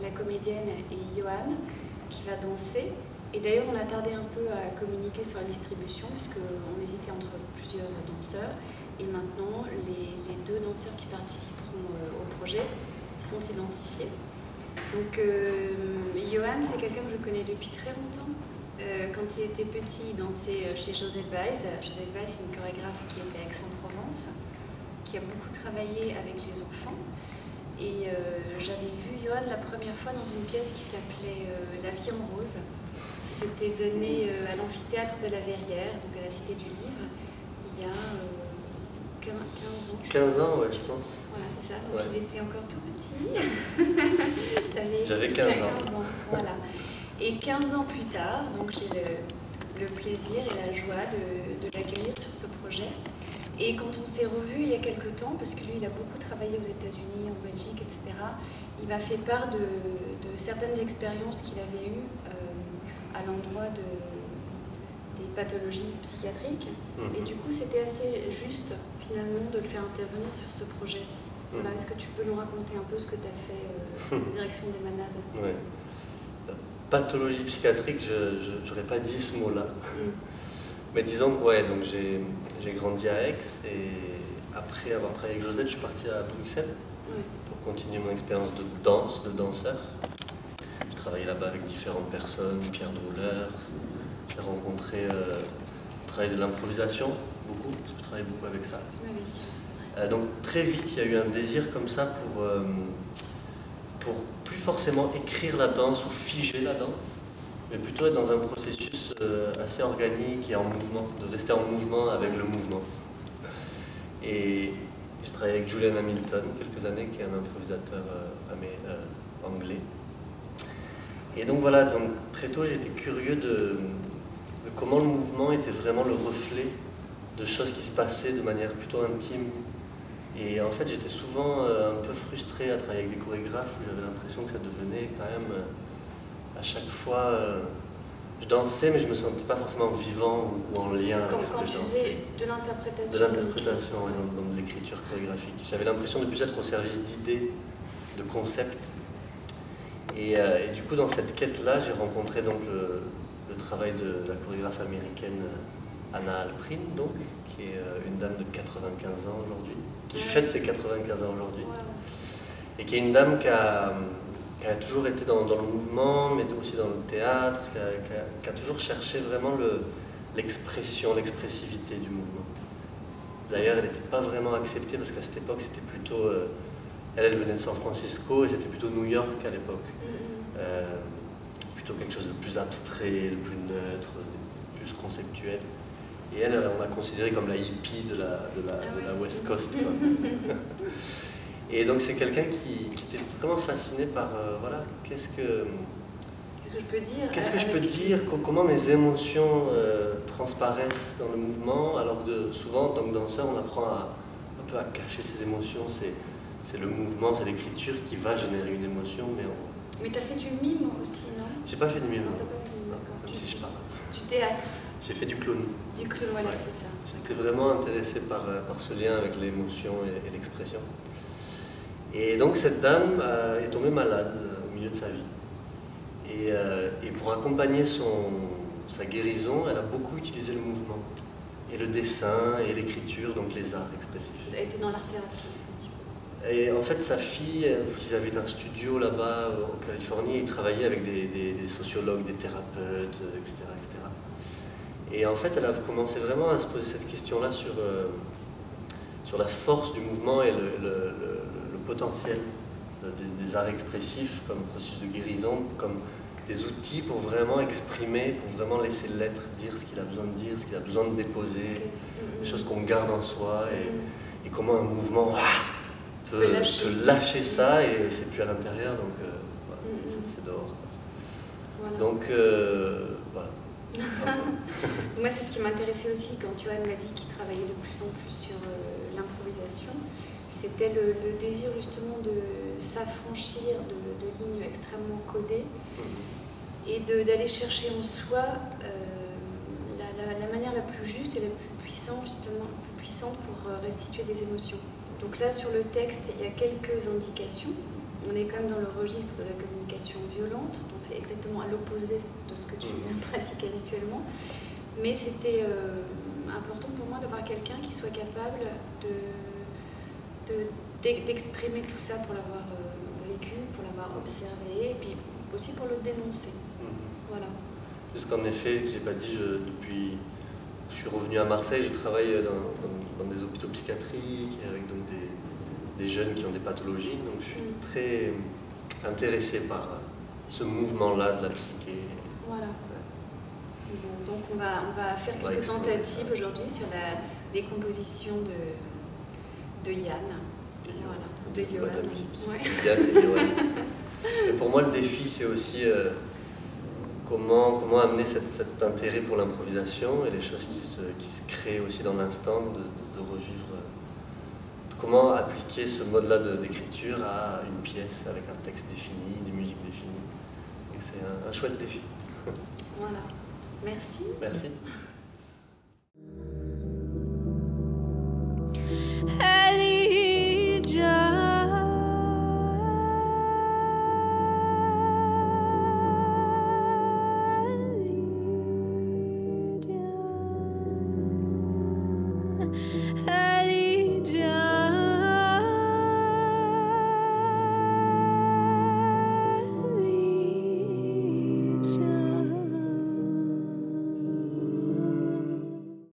la comédienne, et Johan, qui va danser. Et d'ailleurs, on a tardé un peu à communiquer sur la distribution, puisqu'on hésitait entre plusieurs danseurs. Et maintenant, les deux danseurs qui participeront au projet sont identifiés. Donc, Johan, c'est quelqu'un que je connais depuis très longtemps. Quand il était petit, il dansait chez Joseph Weiss. Joseph Weiss, c'est une chorégraphe qui était à Aix-en-Provence, qui a beaucoup travaillé avec les enfants. Et j'avais vu Johan la première fois dans une pièce qui s'appelait La vie en rose. C'était donné à l'amphithéâtre de la Verrière, donc à la Cité du Livre, il y a 15 ans. 15 ans, ouais, je pense. Voilà, c'est ça. Donc ouais. il était encore tout petit. J'avais 15 ans. Voilà. Et 15 ans plus tard, donc j'ai le plaisir et la joie de l'accueillir sur ce projet. Et quand on s'est revus il y a quelques temps, parce que lui il a beaucoup travaillé aux États-Unis, en Belgique, etc., il m'a fait part de certaines expériences qu'il avait eues à l'endroit des pathologies psychiatriques. Et du coup, c'était assez juste, finalement, de le faire intervenir sur ce projet. Voilà, est-ce que tu peux nous raconter un peu ce que tu as fait en direction des malades? Ouais. Pathologie psychiatrique, je n'aurais pas dit ce mot-là. Mais disons que ouais, donc j'ai grandi à Aix et après avoir travaillé avec Josette, je suis parti à Bruxelles pour continuer mon expérience de danse, de danseur. J'ai travaillé là-bas avec différentes personnes, Pierre Droulers, j'ai rencontré, travaillé de l'improvisation, beaucoup, parce que je travaille beaucoup avec ça. Donc très vite, il y a eu un désir comme ça pour plus forcément écrire la danse ou figer la danse, mais plutôt être dans un processus assez organique et en mouvement, de rester en mouvement avec le mouvement. Et j'ai travaillé avec Julian Hamilton quelques années, qui est un improvisateur anglais. Et donc voilà, donc, très tôt j'ai été curieux de comment le mouvement était vraiment le reflet de choses qui se passaient de manière plutôt intime. Et en fait j'étais souvent un peu frustré à travailler avec des chorégraphes où j'avais l'impression que ça devenait quand même à chaque fois, je dansais mais je me sentais pas forcément vivant ou en lien avec ce que je dansais. Quand tu faisais de l'interprétation. De l'interprétation, oui, dans l'écriture chorégraphique. J'avais l'impression de plus être au service d'idées, de concepts. Et du coup, dans cette quête-là, j'ai rencontré donc le travail de la chorégraphe américaine Anna Alprin, donc, qui est une dame de 95 ans aujourd'hui, qui fête ses 95 ans aujourd'hui, et qui est une dame qui a toujours été dans le mouvement, mais aussi dans le théâtre, qui a toujours cherché vraiment l'expression, l'expressivité du mouvement. D'ailleurs, elle n'était pas vraiment acceptée parce qu'à cette époque, c'était plutôt... elle venait de San Francisco et c'était plutôt New York à l'époque. Plutôt quelque chose de plus abstrait, de plus neutre, de plus conceptuel. Et elle, on l'a considérée comme la hippie de la West Coast. Et donc c'est quelqu'un qui était vraiment fasciné par, voilà, qu'est-ce que je peux dire, comment mes émotions transparaissent dans le mouvement, alors que souvent, en tant que danseur, on apprend un peu à cacher ses émotions. C'est le mouvement, c'est l'écriture qui va générer une émotion. Mais tu as fait du mime aussi, non? J'ai pas fait de mime. Non, t'as pas fait de mime, d'accord. Même si je parle. Du théâtre? J'ai fait du clown. Du clown, voilà, c'est ça. J'étais vraiment intéressé par ce lien avec l'émotion et l'expression. Et donc cette dame est tombée malade au milieu de sa vie. Et pour accompagner sa guérison, elle a beaucoup utilisé le mouvement. Et le dessin et l'écriture, donc les arts expressifs. Elle était dans l'art-thérapie. Et en fait, sa fille, ils avaient un studio là-bas en Californie, et ils travaillaient avec des sociologues, des thérapeutes, etc., etc. Et en fait, elle a commencé vraiment à se poser cette question-là sur la force du mouvement et le potentiel des arts expressifs comme processus de guérison, comme des outils pour vraiment exprimer, pour vraiment laisser l'être dire ce qu'il a besoin de dire, ce qu'il a besoin de déposer, des choses qu'on garde en soi, et comment un mouvement peut lâcher ça et c'est plus à l'intérieur, donc voilà, c'est dehors. Voilà. Donc voilà. Moi, c'est ce qui m'intéressait aussi quand Johan m'a dit qu'il travaillait de plus en plus sur l'improvisation. C'était le désir justement de s'affranchir de lignes extrêmement codées et d'aller chercher en soi la manière la plus juste et la plus puissante, justement, pour restituer des émotions. Donc là, sur le texte, il y a quelques indications. on est quand même dans le registre de la communication violente, donc c'est exactement à l'opposé de ce que tu pratiques habituellement. Mais c'était important pour moi d'avoir quelqu'un qui soit capable d'exprimer tout ça pour l'avoir vécu, pour l'avoir observé, et puis aussi pour le dénoncer. Voilà. Puisqu'en effet, j'ai pas dit, depuis je suis revenu à Marseille, j'ai travaillé dans des hôpitaux psychiatriques, avec donc des jeunes qui ont des pathologies, donc je suis très intéressé par ce mouvement-là de la psyché. Voilà. Bon, donc on va faire quelques tentatives aujourd'hui sur les compositions de Yann. Voilà. De Johan. Ouais. Yann et Johan. Et pour moi, le défi, c'est aussi comment amener cet intérêt pour l'improvisation et les choses qui se créent aussi dans l'instant, de revivre. Comment appliquer ce mode-là d'écriture à une pièce avec un texte défini, des musiques définies. Et c'est un chouette défi. Voilà. Merci. Merci.